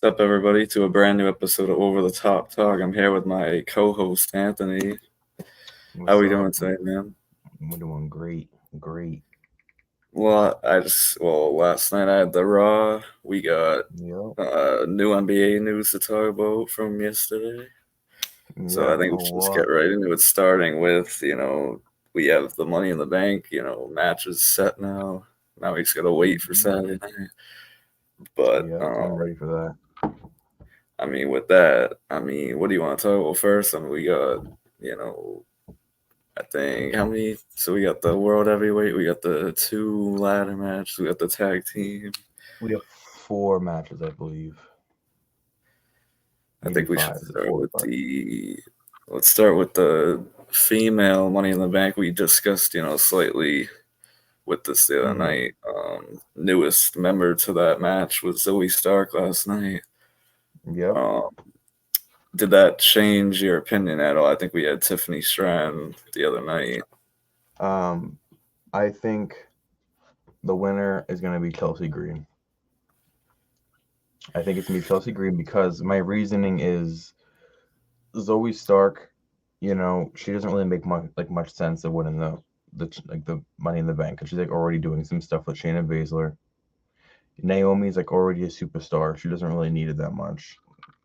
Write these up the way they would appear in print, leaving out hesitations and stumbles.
What's up, everybody, to a brand new episode of Over the Top Talk. I'm here with my co-host Anthony. How are What's we up? doing today, man? We're doing great. Great. Last night I had the Raw. We got Yep. new NBA news to talk about from yesterday. So I Yep. think A we should just get lot. right into it, starting with, we have the Money in the Bank, matches set now. Now we just got to wait for Mhm. Saturday night. But Yep. I'm ready for that. with that, what do you want to talk about first? We got, you know, I think how many? So we got the world heavyweight, we got the two ladder match, we got the tag team. We have four matches, I believe. I Maybe think we should five. start Four or with five. the. Let's start with the female Money in the Bank. We discussed, slightly with this the other Hmm. night. Newest member to that match was Zoe Stark last night. Yep. Um, did that change your opinion at all? I think we had Tiffany Stratton the other night. Um, I think the winner is going to be Chelsea Green. I think it's going to be Chelsea Green because my reasoning is Zoe Stark. She doesn't really make much sense of winning the Money in the Bank because she's like already doing some stuff with Shayna Baszler. Naomi's like already a superstar. She doesn't really need it that much.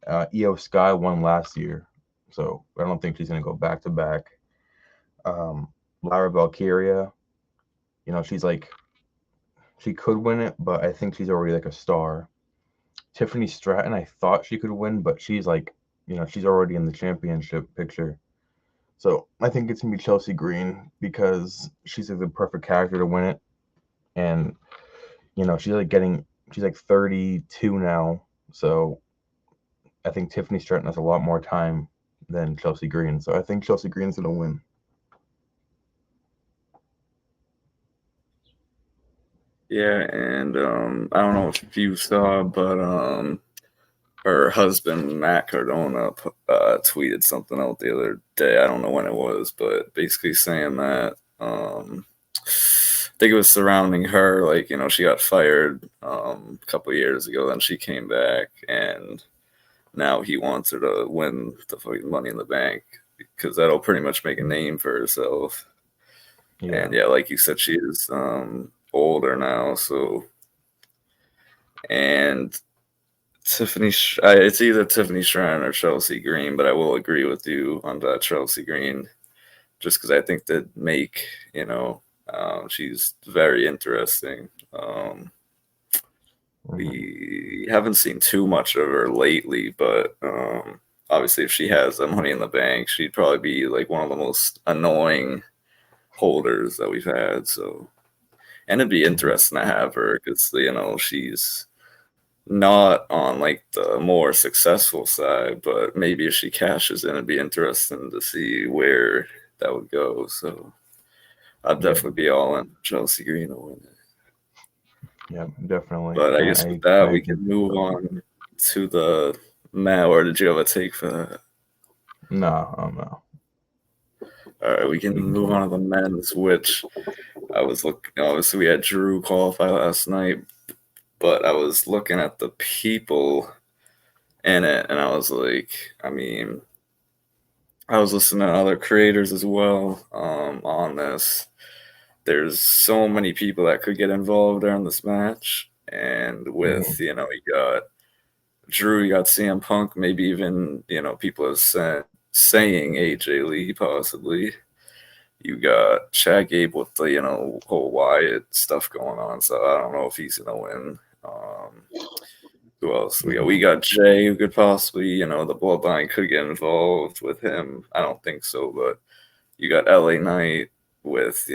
Io Sky won last year, so I don't think she's gonna go back to back. Um, Lara Valkyria, she's like she could win it, but I think she's already like a star. Tiffany Stratton, I thought she could win, but she's like, she's already in the championship picture. So I think it's gonna be Chelsea Green because she's like the perfect character to win it, and she's like 32 now, so I think Tiffany Stratton has a lot more time than Chelsea Green. So I think Chelsea Green's gonna win. Yeah, and I don't know if you saw, but her husband Matt Cardona tweeted something out the other day. I don't know when it was, but basically saying that I think it was surrounding her. Like, she got fired a couple years ago, then she came back, and now he wants her to win the fucking Money in the Bank because that'll pretty much make a name for herself. Yeah. And yeah, like you said, she is older now, so and it's either Tiffany Shrine or Chelsea Green, but I will agree with you on that Chelsea Green, just because I think that you know, she's very interesting. Hmm. We haven't seen too much of her lately, but obviously, if she has the Money in the Bank, she'd probably be like one of the most annoying holders that we've had. So, and it'd be Hmm. interesting to have her because she's not on like the more successful side, but maybe if she cashes in, it'd be interesting to see where that would go. So I'd Yeah. definitely be all in Chelsea Green to win it. Yeah. Definitely. But I I guess with I, I that, we agree can with move Chelsea. on to the Matt. Or did you have a take for that? No. No. All right, we can We can move go. on to the men's, which I was looking. Obviously, we had Drew qualify last night, but I was looking at the people in it, and I was like, I mean, I was listening to other creators as well on this. There's so many people that could get involved during this match, and with Hmm. you got Drew, you got CM Punk, maybe even people have said saying AJ Lee possibly. You got Chad Gable with the whole Wyatt stuff going on, so I don't know if he's gonna win. Who else? We Hmm. got Jay who could possibly the Bloodline could get involved with him. I don't think so, but you got LA Knight with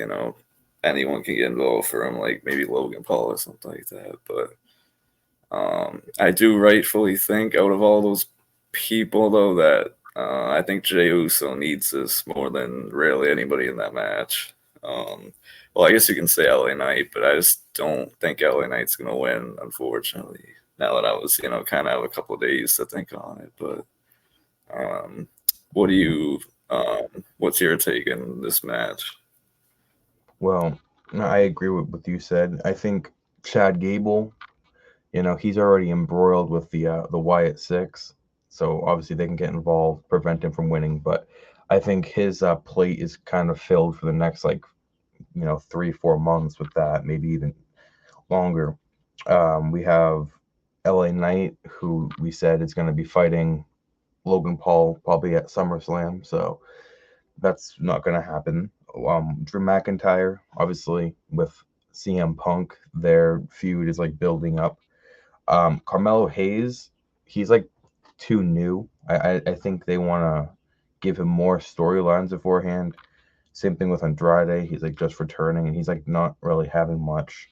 anyone can get involved for him, like maybe Logan Paul or something like that. But I do rightfully think out of all those people though that I think Jey Uso needs this more than really anybody in that match. Um, well, I guess you can say LA Knight, but I just don't think LA Knight's gonna win, unfortunately. Now that I was kind of have a couple of days to think on it, but um, what do Hmm. you what's your take in this match? Well, no, I agree with what you said. I think Chad Gable. He's already embroiled with the Wyatt Six, so obviously they can get involved, prevent him from winning. But I think his plate is kind of filled for the next 3-4 months with that, maybe even longer. We have LA Knight, who we said is going to be fighting Logan Paul probably at SummerSlam, so that's not going to happen. Drew McIntyre, obviously, with CM Punk, their feud is like building up. Carmelo Hayes, he's like too new. I think they want to give him more storylines beforehand. Same thing with Andrade. He's like just returning, and he's like not really having much.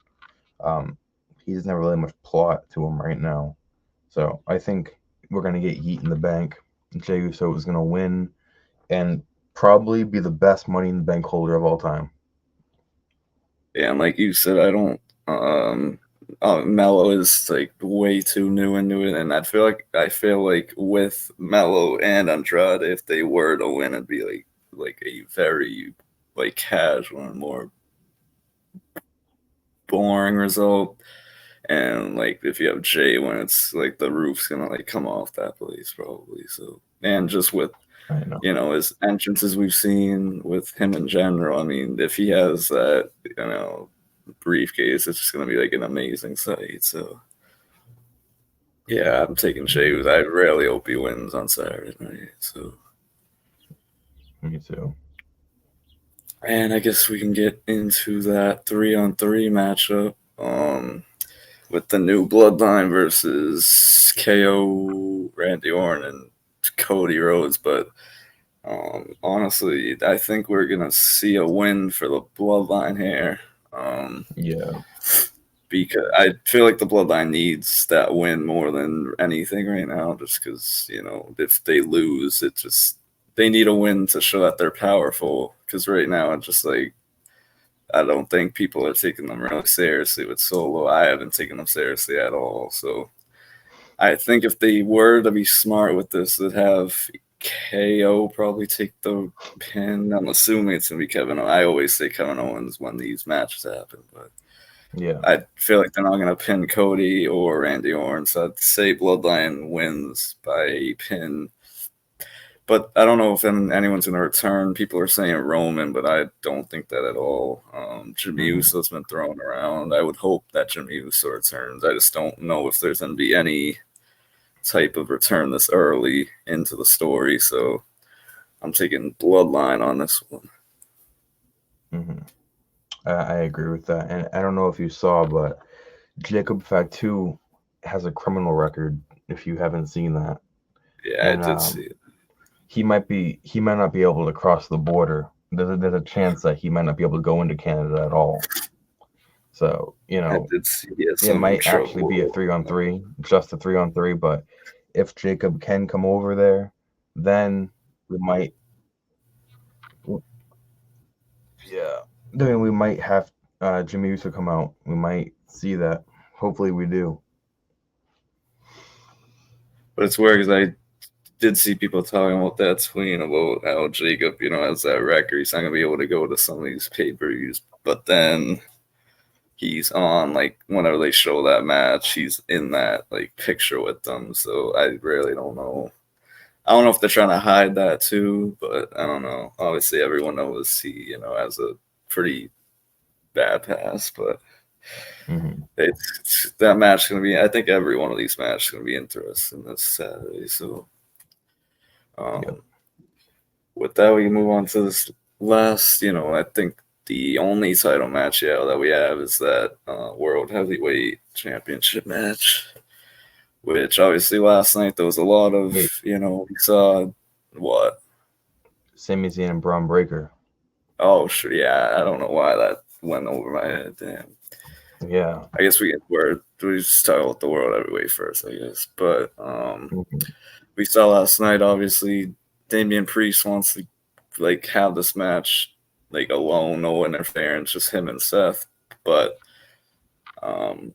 Um, he doesn't have really much plot to him right now. So I think we're gonna get Yeet in the Bank. Jey Uso is gonna win and probably be the best Money in the Bank holder of all time. Yeah, and like you said, I don't. Mello is like way too new into it, and I feel like with Mello and Andrade, if they were to win, it'd be like a very like casual and more boring result. And like if you have Jay when it's like the roof's gonna like come off that place probably. So and just with I know. his entrances we've seen with him in general. I mean, if he has that briefcase, it's just gonna be like an amazing sight. So yeah, I'm taking Jay. I really hope he wins on Saturday night. So Me too. and I guess we can get into that 3-on-3 matchup. With the new Bloodline versus KO, Randy Orton, and Cody Rhodes. But honestly, I think we're gonna see a win for the Bloodline here. Yeah. Because I feel like the Bloodline needs that win more than anything right now. Just because if they lose, they need a win to show that they're powerful. Because right now, it's just like I don't think people are taking them really seriously with Solo. I haven't taken them seriously at all. So I think if they were to be smart with this, they'd have KO probably take the pin. I'm assuming it's gonna be Kevin. I always say Kevin Owens when these matches happen, but Yeah. I feel like they're not gonna pin Cody or Randy Orton. So I'd say Bloodline wins by pin. But I don't know if anyone's going to return. People are saying Roman, but I don't think that at all. Jimmy Hmm. Uso's been thrown around. I would hope that Jimmy Uso returns. I just don't know if there's going to be any type of return this early into the story. So I'm taking Bloodline on this one. Hmm. I agree with that, and I don't know if you saw, but Jacob Fatu has a criminal record. If you haven't seen that, Yeah, I and did see it. he might not be able to cross the border. There's a chance that he might not be able to go into Canada at all. So I did see he had it some might actually be a trouble. 3-on-3, just a 3-on-3. But if Jacob can come over there, then we might, yeah, then we might have Jimmy Uso come out. We might see that. Hopefully, we do. But it's weird because I did see people talking about that tweet about how Jacob, has that record. He's not going to be able to go to some of these pay per views. But then he's on like whenever they show that match, he's in that like picture with them. So I really don't know. I don't know if they're trying to hide that too, but I don't know. Obviously, everyone knows he has a pretty bad past, but Hmm. that match is gonna be. I think every one of these matches is gonna be interesting this Saturday. So Yep. um, with that, we can move on to this last. I think the only title match, that we have is that World Heavyweight Championship match. Which obviously last night there was a lot Wait, of, we saw what? Sami Zayn and Braun Breaker. Oh, sure, yeah. I don't know why that went over my head. Damn. Yeah. I guess we just talk about the world heavyweight first, I guess. But Hmm. we saw last night. Obviously, Damian Priest wants to like have this match like alone, no interference, just him and Seth. But um,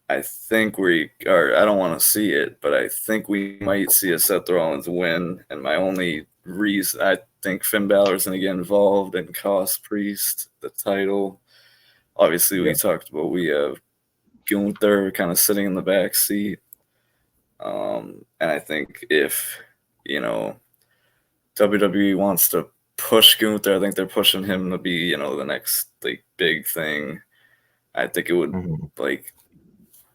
I think I don't want to see it, but I think we might see a Seth Rollins win. And my only reason, I think Finn Balor's going to get involved and cost Priest the title. Obviously, we Yep. talked about we have Gunther kind of sitting in the back seat. And I think if, you know, WWE wants to push Gunther, I think they're pushing him to be, you know, the next like big thing. I think it would Mhm. like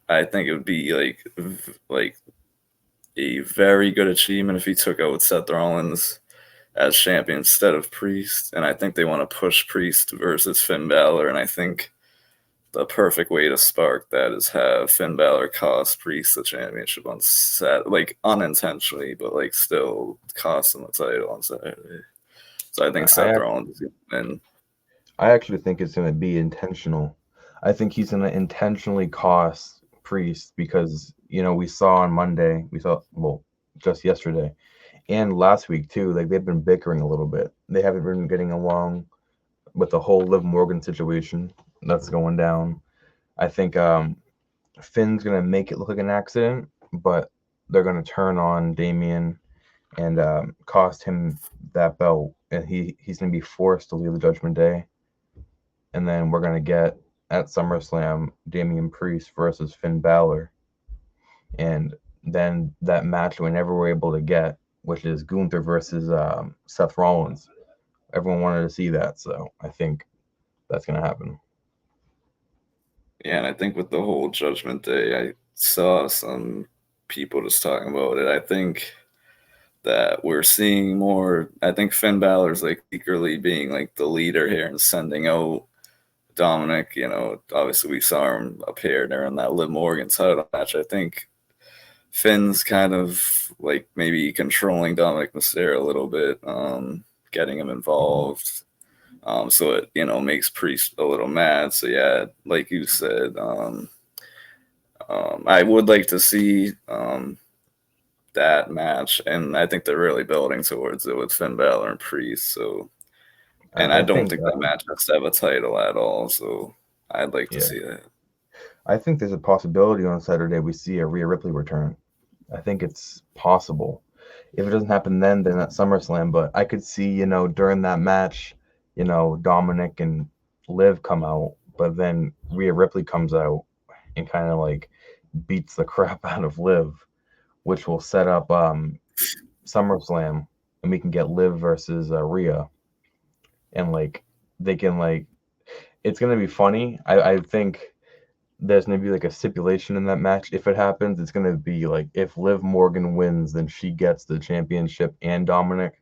I think it would be like a very good achievement if he took out Seth Rollins as champion instead of Priest. And I think they want to push Priest versus Finn Balor. And I think the perfect way to spark that is have Finn Balor cost Priest the championship on Saturday, like unintentionally, but like still cost him the title on Saturday. So I think I Seth ac- Rollins is going to win. I actually think it's going to be intentional. I think he's going to intentionally cost Priest because we saw on Monday, we saw well just yesterday and last week too. Like they've been bickering a little bit. They haven't been getting along with the whole Liv Morgan situation that's going down. I think Finn's gonna make it look like an accident, but they're gonna turn on Damian and cost him that belt, and he's gonna be forced to leave the Judgment Day, and then we're gonna get at SummerSlam Damian Priest versus Finn Balor, and then that match we never were able to get, which is Gunther versus Seth Rollins. Everyone wanted to see that, so I think that's gonna happen. Yeah, and I think with the whole Judgment Day, I saw some people just talking about it. I think that we're seeing more. I think Finn Balor's like secretly being like the leader here and sending out Dominic. You know, obviously we saw him appear during that Liv Morgan title match. I think Finn's kind of like maybe controlling Dominic Mysterio a little bit, getting him involved. So it makes Priest a little mad. So yeah, like you said, I would like to see that match, and I think they're really building towards it with Finn Balor and Priest. So, and I I don't think think that match has to have a title at all. So I'd like to yeah, see that. I think there's a possibility on Saturday we see a Rhea Ripley return. I think it's possible. If it doesn't happen then at SummerSlam. But I could see, during that match, Dominic and Liv come out, but then Rhea Ripley comes out and kind of like beats the crap out of Liv, which will set up SummerSlam, and we can get Liv versus Rhea, and like they can like it's gonna be funny. I think there's gonna be like a stipulation in that match. If it happens, it's gonna be like if Liv Morgan wins, then she gets the championship and Dominic.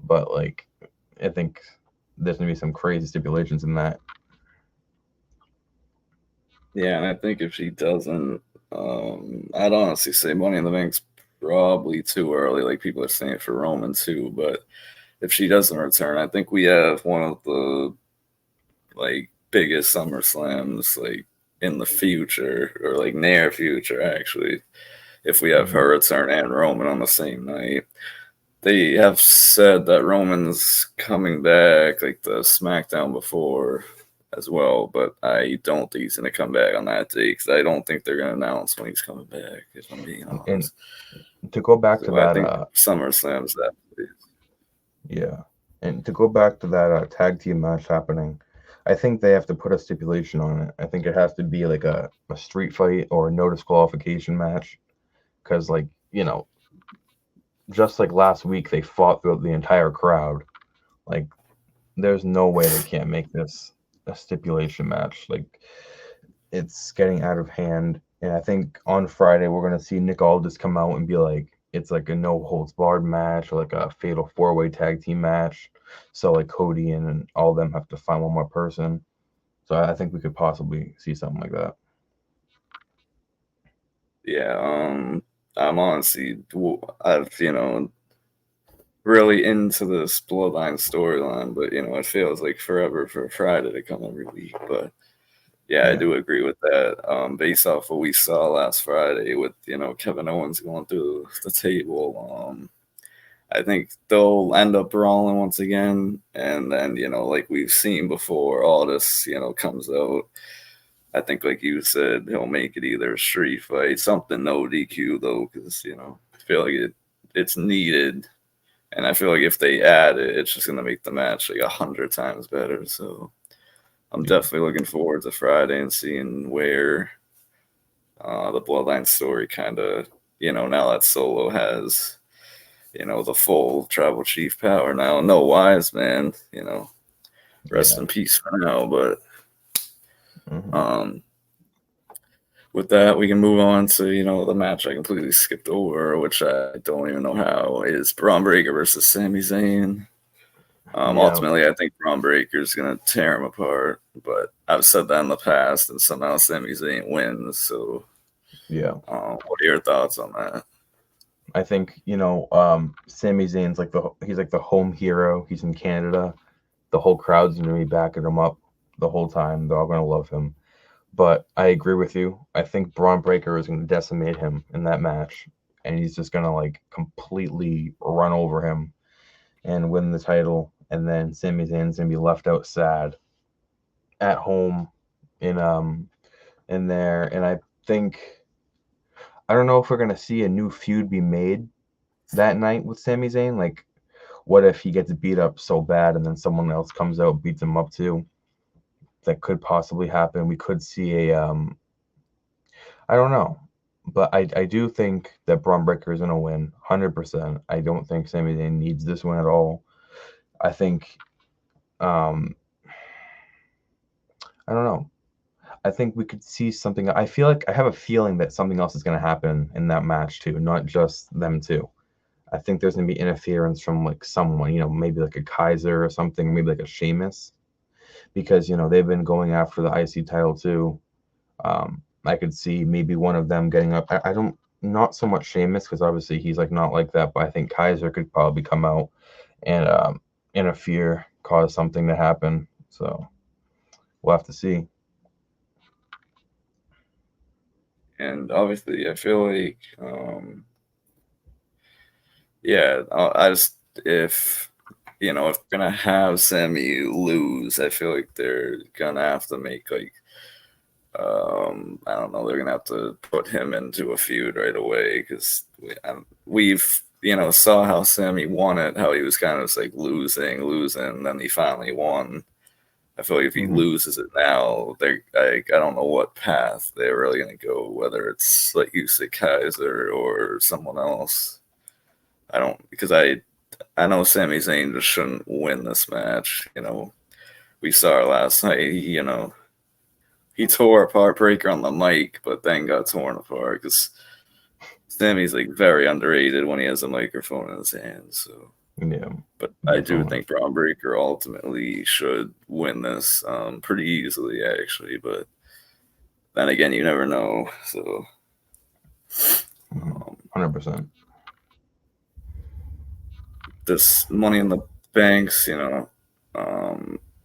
But like, I think there's gonna be some crazy stipulations in that. Yeah, and I think if she doesn't, I'd honestly say Money in the Bank's probably too early. Like people are saying it for Roman too, but if she doesn't return, I think we have one of the like biggest Summer Slams like in the future or like near future actually. If we have Mhm. her return and Roman on the same night, they have said that Roman's coming back like the SmackDown before as well, but I don't think he's gonna come back on that day because I don't think they're gonna announce when he's coming back. If I'm being And honest, to go back to so I that, think SummerSlam's that. yeah, and to go back to that tag team match happening, I think they have to put a stipulation on it. I think it has to be like a street fight or a no disqualification match, because like just like last week they fought throughout the entire crowd. Like there's no way they can't make this a stipulation match. Like it's getting out of hand. And I think on Friday we're gonna see Nick Aldis come out and be like, it's like a no holds barred match or like a fatal 4-way tag team match. So like Cody and all of them have to find one more person. So I think we could possibly see something like that. Yeah, I'm honestly, I've really into this Bloodline storyline, but it feels like forever for Friday to come every week. But yeah, I Yeah. do agree with that. Based off what we saw last Friday with Kevin Owens going through the table, I think they'll end up brawling once again, and then like we've seen before, all this comes out. I think, like you said, he'll make it either a street fight, something no DQ though, because I feel like it's needed, and I feel like if they add it, it's just gonna make the match like 100 times better. So I'm Yeah. definitely looking forward to Friday and seeing where the Bloodline story kind of, now that Solo has, the full tribal chief power now. No Wise Man, rest Yeah. in peace for now. But Hmm. um, with that, we can move on to, the match I completely skipped over, which I don't even know how, is Braun Breaker versus Sami Zayn. Yeah. Ultimately, I think Braun Breaker is going to tear him apart, but I've said that in the past, and somehow Sami Zayn wins. So, Yeah. what are your thoughts on that? I think, Sami Zayn's he's like the home hero. He's in Canada. The whole crowd's gonna be backing him up the whole time. They're all gonna love him. But I agree with you. I think Braun Breaker is gonna decimate him in that match, and he's just gonna like completely run over him and win the title. And then Sami Zayn's gonna be left out sad at home in there. And I think I don't know if we're gonna see a new feud be made that night with Sami Zayn. Like, what if he gets beat up so bad and then someone else comes out beats him up too? That could possibly happen. We could see a I don't know. But I do think that Braun Breaker is gonna win 100%. I don't think Sami Zayn needs this win at all. I think um I don't know. I think we could see something. I feel like I have a feeling that something else is going to happen in that match too, not just them two. I think there's going to be interference from like someone, maybe like a Kaiser or something, maybe like a Sheamus, because they've been going after the IC title too. I could see maybe one of them getting up. I don't, not so much Sheamus because obviously he's like not like that, but I think Kaiser could probably come out and interfere, cause something to happen. So we'll have to see. And obviously, I feel like, yeah, I just, if they're going to have Sammy lose, I feel like they're going to have to make, like, I don't know, they're going to have to put him into a feud right away because we've, saw how Sammy won it, how he was kind of just like losing, and then he finally won. I feel like if he Hmm. loses it now, they're like, I don't know what path they're really gonna go, whether it's like you said Kaiser or someone else. I don't because I know Sami Zayn just shouldn't win this match. We saw it last night. He tore apart Breaker on the mic, but then got torn apart because Sammy's like very underrated when he has a microphone in his hand. So, Yeah, but I do definitely. think Braun Breaker ultimately should win this pretty easily, actually. But then again, you never know. So, um, 100%. this Money in the Banks,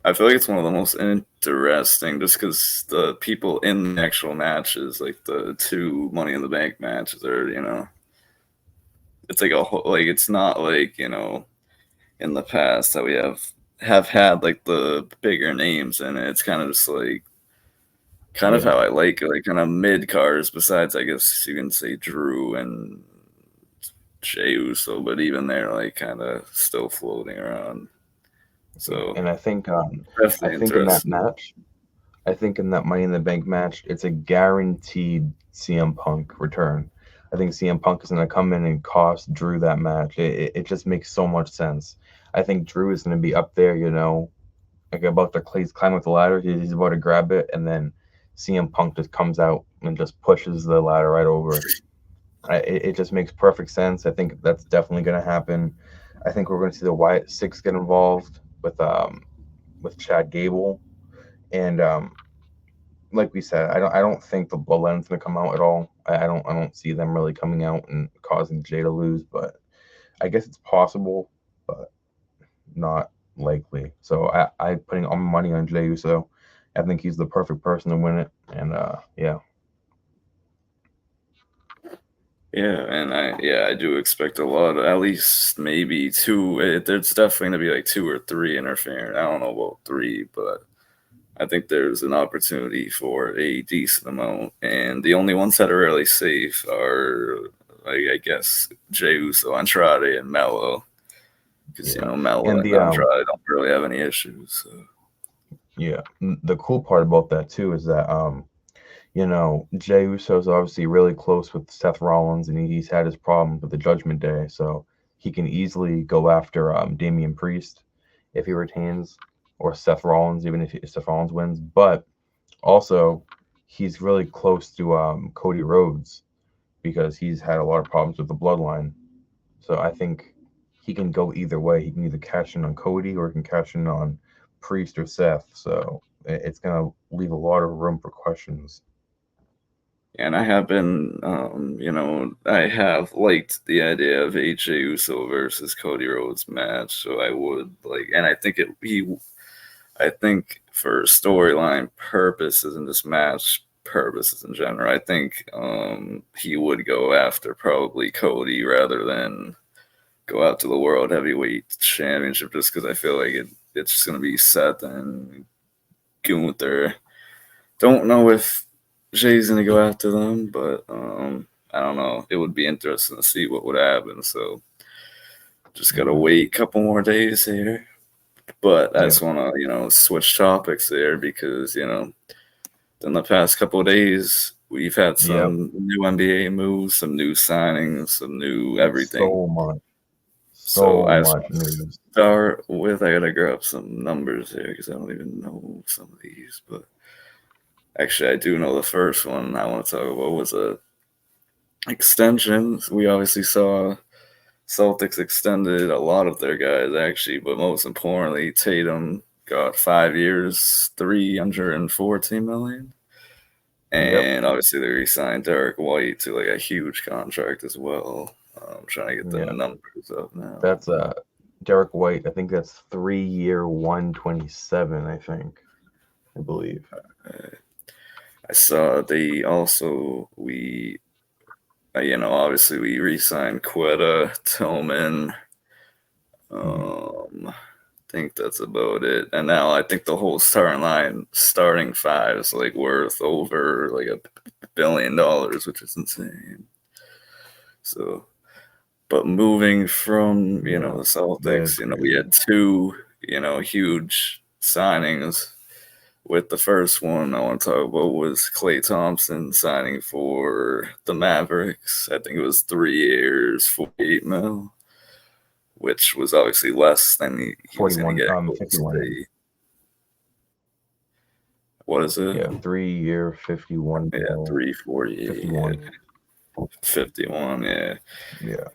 I feel like it's one of the most interesting just because the people in the actual matches, like the two Money in the Bank matches, are, it's like a whole, like, it's not like, in the past that we have had like the bigger names in it. It's kind of just like, kind of Yeah. how I like it, like kind of mid cars. Besides, I guess you can say Drew and Jey Uso, but even they're like kind of still floating around. Yeah. So And I definitely think in that interesting. match, I think in that Money in the Bank match, it's a guaranteed CM Punk return. I think CM Punk is going to come in and cost Drew that match. It just makes so much sense. I think Drew is going to be up there, like about to climb up the ladder. He's about to grab it, and then CM Punk just comes out and just pushes the ladder right over. It just makes perfect sense. I think that's definitely going to happen. I think we're going to see the Wyatt Six get involved with Chad Gable, and like we said, I don't think the Bloodline's going to come out at all. I don't see them really coming out and causing Jay to lose, but I guess it's possible, but not likely. So I putting all my money on Jey Uso. I think he's the perfect person to win it, and yeah. Yeah, and I do expect a lot. At least maybe two. There's definitely gonna be like two or three interfering. I don't know about three, but I think there's an opportunity for a decent amount. And the only ones that are really safe are, like, I guess, Jey Uso, Andrade, and Mello. Because, Yeah, Mello and and Andrade don't really have any issues. So. the cool part about that too is that Jey Uso's obviously really close with Seth Rollins, and he's had his problems with the Judgment Day, so he can easily go after Damian Priest if he retains, or Seth Rollins, even if Seth Rollins wins. But also, he's really close to Cody Rhodes because he's had a lot of problems with the bloodline. So I think he can go either way. He can either cash in on Cody or he can cash in on Priest or Seth. So it's going to leave a lot of room for questions. And I have been, I have liked the idea of AJ Uso versus Cody Rhodes match. So I would like, and I think for storyline purposes and just match purposes in general, I think he would go after probably Cody rather than go out to the World Heavyweight Championship, just because I feel like it's just going to be Seth and Gunther. Don't know if Jay's going to go after them, but I don't know. It would be interesting to see what would happen. So just got to wait a couple more days here. But I just want to, switch topics there because, in the past couple of days, we've had some new NBA moves, some new signings, some new everything. So I just much want to news. start with, I got to grab some numbers here because I don't even know some of these. But actually, I do know the first one I want to talk about was a extension. We obviously saw Celtics extended a lot of their guys, actually, but most importantly, Tatum got 5 years, $314 million. And obviously, they re-signed Derek White to like a huge contract as well. I'm trying to get the numbers up now. That's Derek White. I think that's 3-year, 127. I believe. I saw they also obviously we re-signed Quetta, Tillman. I think that's about it. And now I think the whole starting five is like worth over like $1 billion, which is insane. So, but moving from the Celtics, we had two huge signings. With the first one I want to talk about was Klay Thompson signing for the Mavericks. I think it was 3 years, $48 million, which was obviously less than he was going to get. 51. What is it? Yeah, 3-year, 51. Yeah, 340. 51. 51. Yeah. Yeah.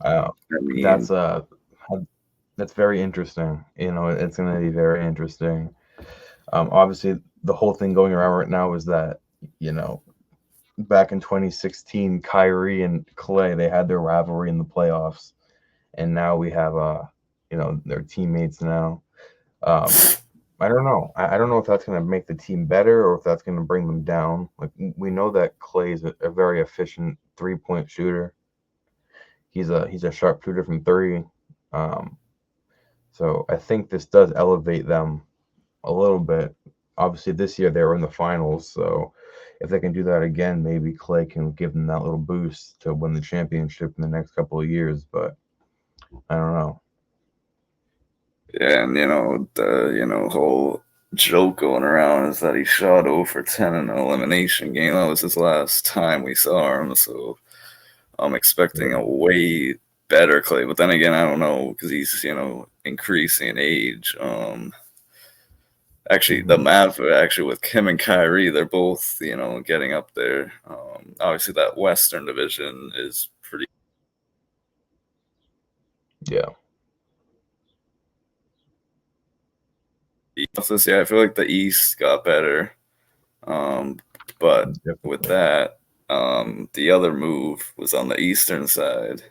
I mean, that's very interesting. It's going to be very interesting. Obviously, the whole thing going around right now is that back in 2016, Kyrie and Klay, they had their rivalry in the playoffs, and now we have their teammates now. I don't know. I don't know if that's going to make the team better or if that's going to bring them down. Like, we know that Klay is a very efficient 3-point shooter. He's a sharpshooter from 3. So I think this does elevate them a little bit. Obviously, this year they were in the finals, so if they can do that again, maybe Klay can give them that little boost to win the championship in the next couple of years. But I don't know. Yeah, and the whole joke going around is that he shot 0 for 10 in an elimination game. That was his last time we saw him, so I'm expecting a way better Klay. But then again, I don't know because he's increasing in age. Actually, the Mavs actually with Kim and Kyrie, they're both getting up there. Obviously, that Western division is pretty. Yeah. Yeah, I feel like the East got better. But with that, the other move was on the Eastern side.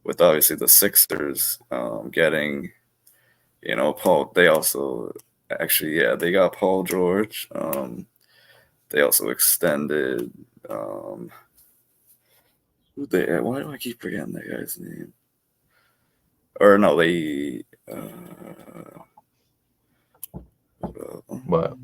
With obviously the Sixers getting, Paul. They also actually, they got Paul George. They also extended. Why do I keep forgetting that guy's name? Or no, they. What?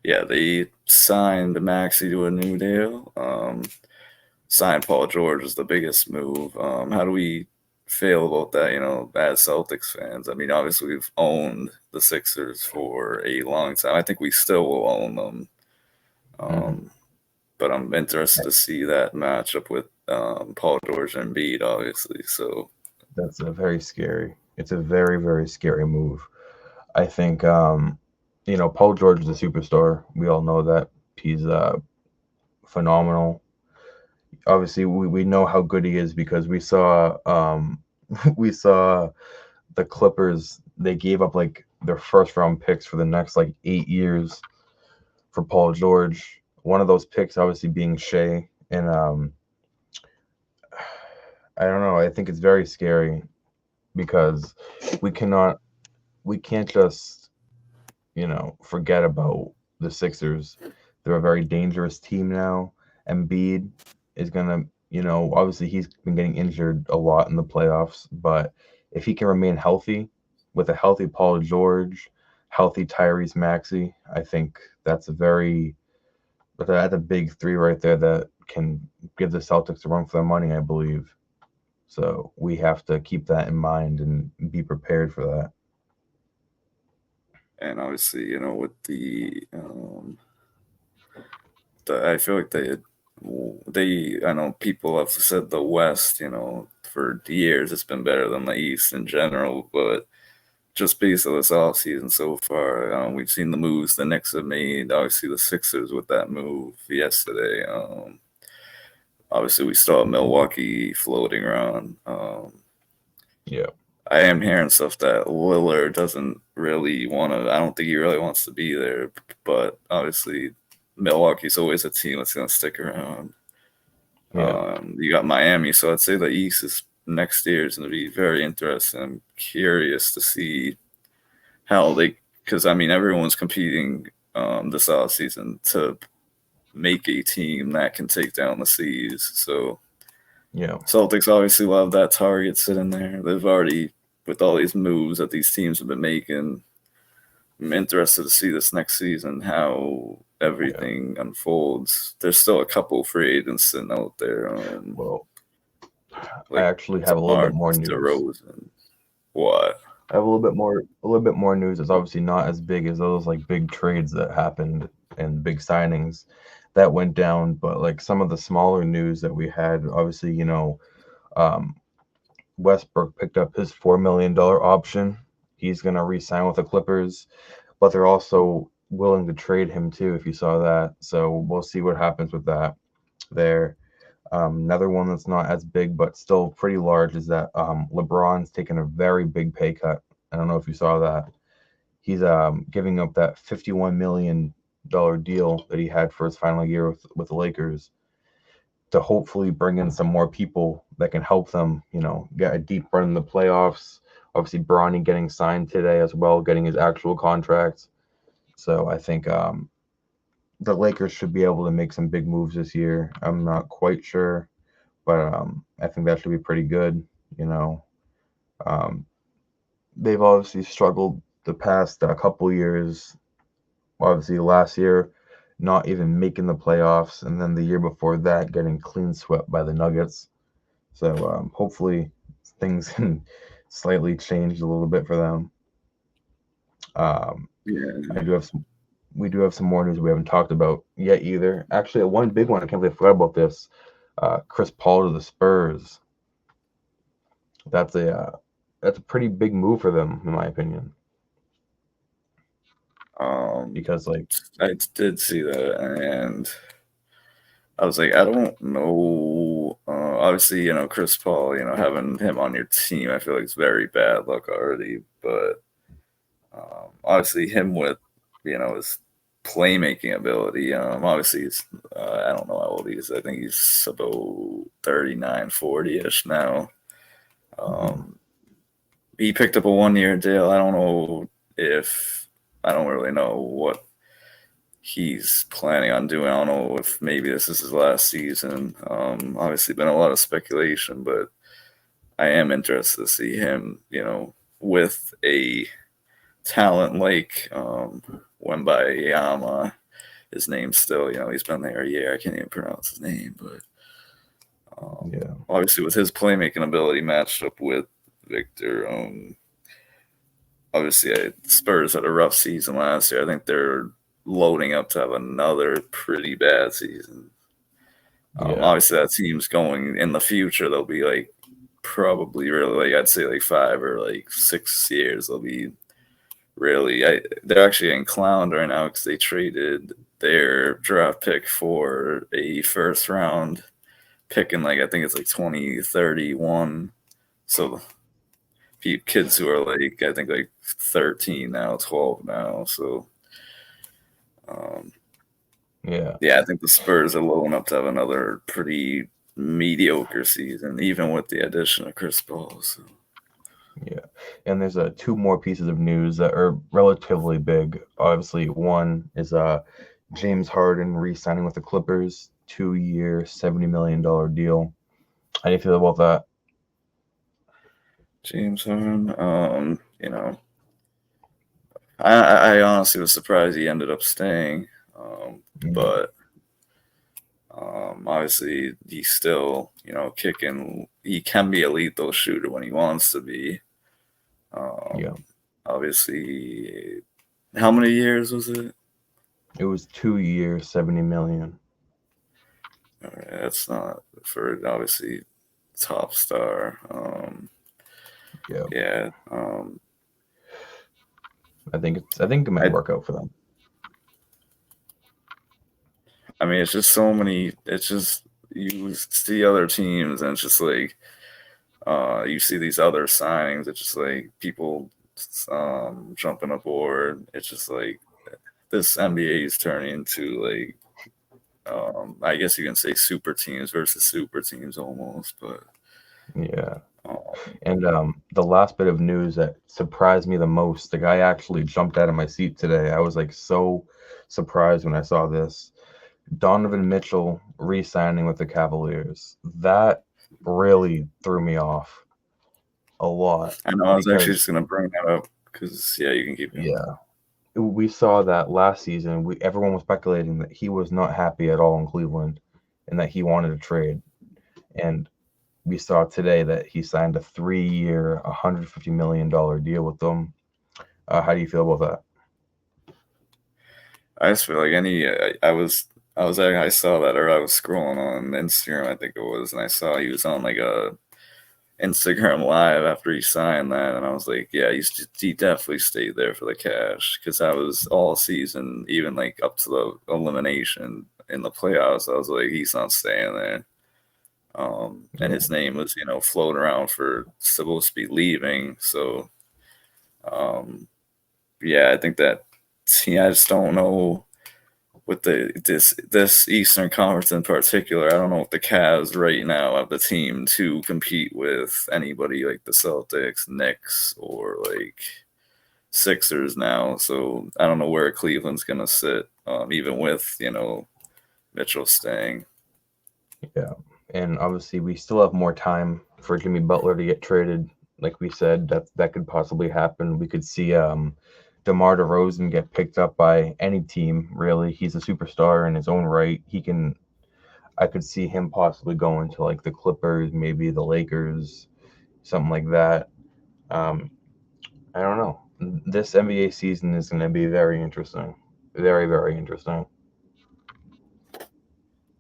Yeah, they signed Maxi to a new deal. Signed Paul George is the biggest move. How do we feel about that, as Celtics fans? I mean, obviously we've owned the Sixers for a long time. I think we still will own them. Mm-hmm. But I'm interested to see that matchup with Paul George and Embiid, obviously. So That's a very scary. It's a very, very scary move. I think, Paul George is a superstar. We all know that. He's phenomenal. Obviously, we know how good he is because we saw we saw the Clippers. They gave up like their first round picks for the next like 8 years for Paul George. One of those picks, obviously, being Shea, and I don't know. I think it's very scary because we cannot, we can't just forget about the Sixers. They're a very dangerous team now. Embiid is gonna, obviously he's been getting injured a lot in the playoffs, but if he can remain healthy with a healthy Paul George, healthy Tyrese Maxey, I think that's a big three right there that can give the Celtics a run for their money, I believe. So we have to keep that in mind and be prepared for that. and obviously, with the I feel like I know people have said the West, for years it's been better than the East in general, but just based on this offseason so far, we've seen the moves the Knicks have made. Obviously, the Sixers with that move yesterday. Obviously, we saw Milwaukee floating around. Yeah. I am hearing stuff that Lillard doesn't really want to. I don't think he really wants to be there. But obviously, Milwaukee's always a team that's going to stick around. Yeah. You got Miami, so I'd say the East is next year is going to be very interesting. I'm curious to see how they, because I mean everyone's competing this off season to make a team that can take down the Seas. So Yeah. Celtics obviously will have that target sitting there. They've already, with all these moves that these teams have been making, I'm interested to see this next season how Yeah. everything unfolds. There's still a couple free agents sitting out there, Well, I like actually have a little bit DeMar more news. DeRozan. What? I have a little bit more news. It's obviously not as big as those like big trades that happened and big signings that went down, but like some of the smaller news that we had, obviously, um, Westbrook picked up his $4 million option. He's gonna re-sign with the Clippers, but they're also willing to trade him too, if you saw that. So we'll see what happens with that there. Another one that's not as big but still pretty large is that LeBron's taken a very big pay cut. I don't know if you saw that. He's giving up that $51 million deal that he had for his final year with the Lakers to hopefully bring in some more people that can help them, get a deep run in the playoffs. Obviously, Bronny getting signed today as well, getting his actual contract. So I think the Lakers should be able to make some big moves this year. I'm not quite sure, but I think that should be pretty good. You know, um, they've obviously struggled the past couple years. Obviously, last year, not even making the playoffs, and then the year before that, getting clean swept by the Nuggets. So hopefully, things can slightly change a little bit for them. Um, Yeah. I do have some. We do have some more news we haven't talked about yet either. Actually, one big one. I can't believe I forgot about this. Chris Paul to the Spurs. That's a pretty big move for them, in my opinion, Um, because like, I did see that, and I was like, I don't know. Obviously, Chris Paul, having him on your team, I feel like it's very bad luck already. But obviously, him with, his playmaking ability. Obviously, he's, I don't know how old he is. I think he's about 39, 40 ish now. mhm, Um, he picked up a 1 year deal. I don't know if, I don't really know what he's planning on doing. I don't know if maybe this is his last season. Obviously, been a lot of speculation, but I am interested to see him, with a talent like Wembayama. his name still. He's been there a year. I can't even pronounce his name, but Yeah. obviously with his playmaking ability matched up with Victor, obviously Spurs had a rough season last year. I think they're loading up to have another pretty bad season. Yeah. Obviously that team's going in the future. They'll be like probably really like I'd say like 5 or 6 years. They'll be really. They're actually getting clowned right now because they traded their draft pick for a first round pick in I think it's like 2031. So kids who are I think 13 now, 12 now. So Yeah. yeah, I think the Spurs are low enough to have another pretty mediocre season, even with the addition of Chris Paul. So. Yeah. And there's 2 more pieces of news that are relatively big. Obviously, one is James Harden re-signing with the Clippers, 2-year, $70 million deal. How do you feel about that? James Harden, I honestly was surprised he ended up staying, but obviously he's still, kicking. He can be a lethal shooter when he wants to be. Yeah. Obviously, how many years was it? It was 2 years, $70 million. All right, that's not for obviously top star. Yeah. Yeah. I think it might work out for them. I mean, it's just so many. It's just you see other teams, and it's just you see these other signings. It's just people jumping aboard. It's just this NBA is turning into I guess you can say super teams versus super teams almost. But Yeah. um, And the last bit of news that surprised me the most, the guy actually jumped out of my seat today. I was so surprised when I saw this. Donovan Mitchell re-signing with the Cavaliers. That really threw me off a lot I know I was actually because, just gonna bring that up because you can keep going. yeah, we saw that last season. Everyone was speculating that he was not happy at all in Cleveland and that he wanted to trade. And we saw today that he signed a 3-year, $150 million deal with them. How do you feel about that? I just feel like I saw that, or I was scrolling on Instagram, I think it was, and I saw he was on a Instagram live after he signed that, and I was like, yeah, he definitely stayed there for the cash because that was all season, even up to the elimination in the playoffs. I was like, he's not staying there. And his name was floating around for supposed to be leaving. So yeah, I think that I just don't know with this Eastern Conference in particular. I don't know if the Cavs right now have the team to compete with anybody like the Celtics, Knicks, or Sixers now. So I don't know where Cleveland's gonna sit, even with Mitchell staying. Yeah. And obviously, we still have more time for Jimmy Butler to get traded. Like we said, that could possibly happen. We could see DeMar DeRozan get picked up by any team, really. He's a superstar in his own right. I could see him possibly going to the Clippers, maybe the Lakers, something like that. Um, I don't know. This NBA season is going to be very interesting. Very, very interesting.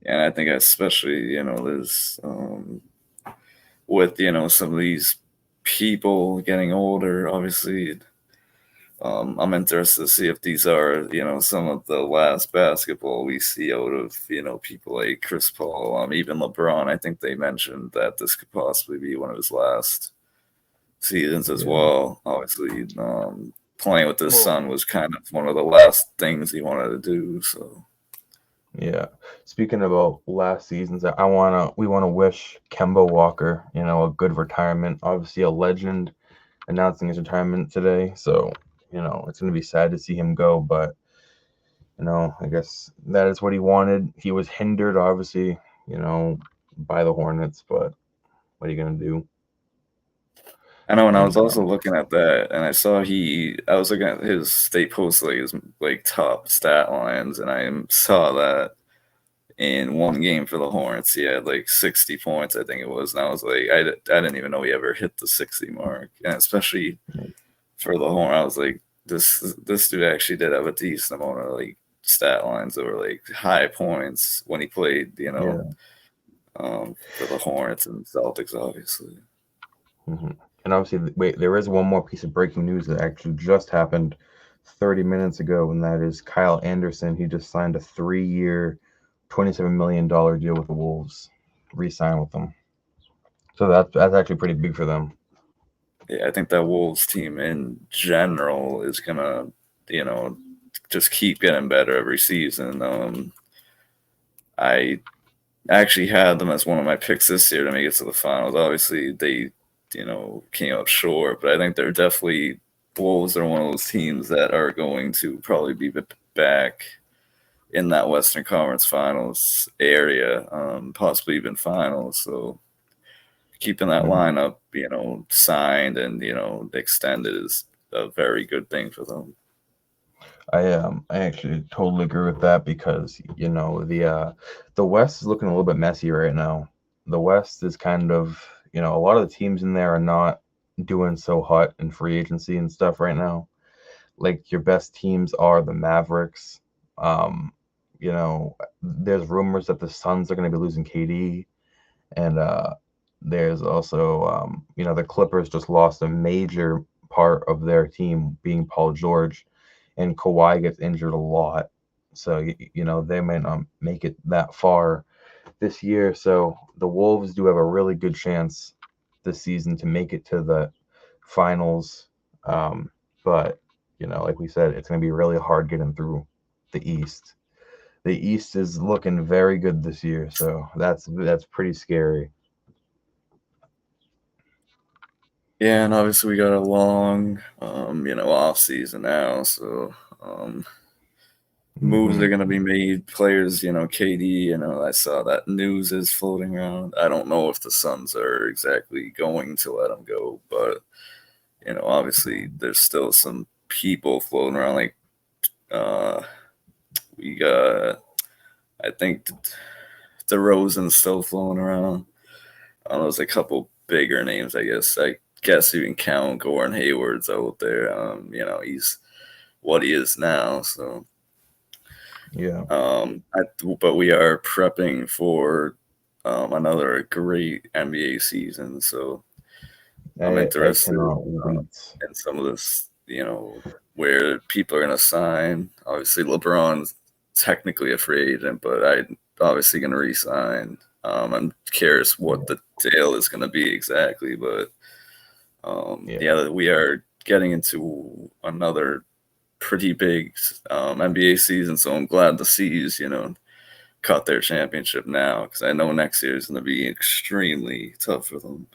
And I think especially there's with some of these people getting older. Obviously, I'm interested to see if these are some of the last basketball we see out of people like Chris Paul, even LeBron. I think they mentioned that this could possibly be one of his last seasons as Yeah. well. Obviously, playing with his Well, son was kind of one of the last things he wanted to do. So yeah. Speaking about last seasons, we wanna wish Kemba Walker, a good retirement. Obviously a legend announcing his retirement today. So, it's gonna be sad to see him go, but I guess that is what he wanted. He was hindered obviously, by the Hornets, but what are you gonna do? I know, and I was And also looking at that, and I was looking at his state post like his like top stat lines, and I saw that in one game for the Hornets, he had like 60 points, I think it was, and I was like, I didn't even know he ever hit the 60 mark, and especially for the Horn, I was like, this dude actually did have a decent amount of like stat lines that were like high points when he played, yeah. for the Hornets and Celtics, obviously. hmm And obviously, wait, there is one more piece of breaking news that actually just happened 30 minutes ago, and that is Kyle Anderson. He just signed a 3-year, $27 million deal with the Wolves, re-signed with them. So that's actually pretty big for them. Yeah, I think that Wolves team in general is gonna, you know, just keep getting better every season. I actually had them as one of my picks this year to make it to the finals. Obviously, they, came up short, but I think they're definitely Wolves are one of those teams that are going to probably be back in that Western Conference Finals area, possibly even finals. So keeping that Mhm. lineup, signed and extended is a very good thing for them. I actually totally agree with that because the West is looking a little bit messy right now. The West is kind of a lot of the teams in there are not doing so hot in free agency and stuff right now. Like your best teams are the Mavericks. Um, there's rumors that the Suns are going to be losing KD, and there's also the Clippers just lost a major part of their team, being Paul George, and Kawhi gets injured a lot, so they might not make it that far this year. So the Wolves do have a really good chance this season to make it to the finals, but like we said, it's going to be really hard getting through the East. The East is looking very good this year, so that's pretty scary. Yeah, and obviously we got a long, off season now, so moves are hmm going to be made. Players, KD, I saw that news is floating around. I don't know if the Suns are exactly going to let him go, but obviously there's still some people floating around. Like uh, we got, I think, DeRozan's still floating around. There's a couple bigger names, I guess. I guess you can count Gordon Hayward's out there. He's what he is now. So, Yeah. but we are prepping for another great NBA season. So I'm I interested cannot wait. in some of this, where people are going to sign. Obviously, LeBron's technically a free agent, but I'm obviously going to resign. I'm curious what Yeah. the deal is going to be exactly, but Yeah. yeah, we are getting into another pretty big NBA season, so I'm glad the C's, caught their championship now because I know next year is going to be extremely tough for them.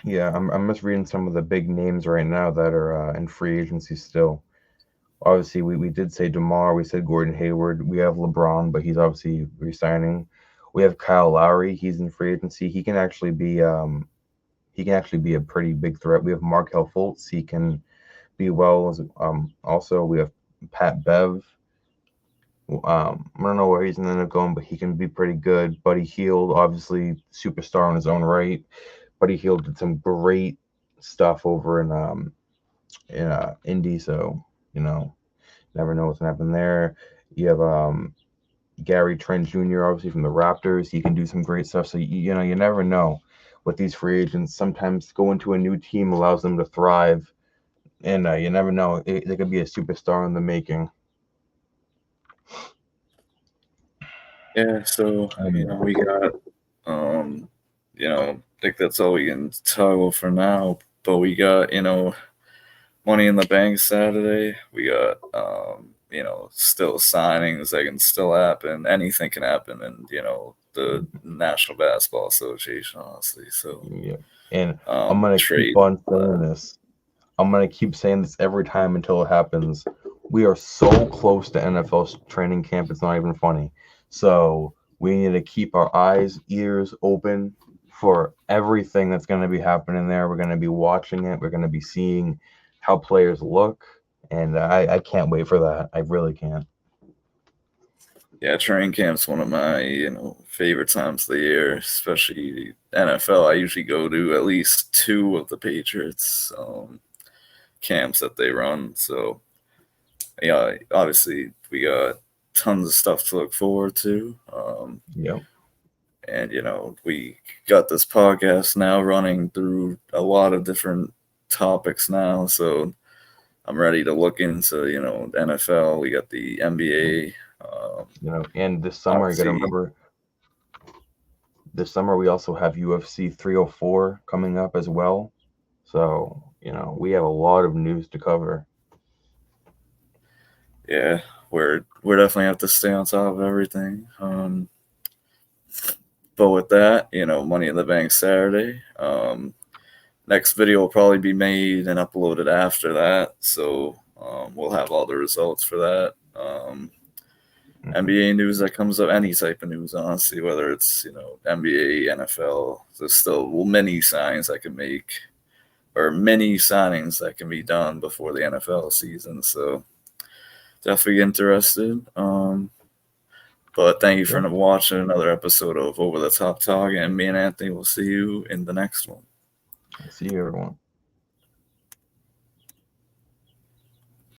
Yeah, I'm just reading some of the big names right now that are in free agency still. Obviously, we did say DeMar, we said Gordon Hayward, we have LeBron, but he's obviously resigning. We have Kyle Lowry, he's in free agency. He can actually be a pretty big threat. We have Markel Fultz, he can be well. Also, we have Pat Bev. I don't know where he's gonna end up going, but he can be pretty good. Buddy Hield, obviously superstar in his own right. Buddy Hield did some great stuff over in Indy, so never know what's gonna happen there. You have Gary Trent Jr. obviously from the Raptors. He can do some great stuff. So you never know with these free agents. Sometimes going to a new team allows them to thrive, and you never know. They could be a superstar in the making. Yeah, so And we got I think that's all we can talk about for now. But we got Money in the Bank Saturday. We got still signings that can still happen. Anything can happen, and the National Basketball Association, honestly. So yeah, and I'm gonna keep trade. on saying this. I'm gonna keep saying this every time until it happens. We are so close to NFL training camp. It's not even funny. So we need to keep our eyes, ears open for everything that's going to be happening there. We're going to be watching it. We're going to be seeing how players look, and I can't wait for that. I really can't. Yeah, training camp's one of my favorite times of the year, especially NFL. I usually go to at least two of the Patriots camps that they run. So yeah, obviously we got tons of stuff to look forward to. Yep. And we got this podcast now running through a lot of different topics now. So I'm ready to look into NFL. We got the NBA. And this summer, you got to Obviously, remember, this summer we also have UFC 304 coming up as well. So, we have a lot of news to cover. yeah, we're definitely have to stay on top of everything. But with that, Money in the Bank Saturday. Next video will probably be made and uploaded after that, so we'll have all the results for that. NBA news that comes up, any type of news, honestly, whether it's NBA, NFL, there's still many signs I can make, or many signings that can be done before the NFL season. So definitely interested. But thank you for Yeah. watching another episode of Over the Top Talk, and me and Anthony will see you in the next one. See you, everyone.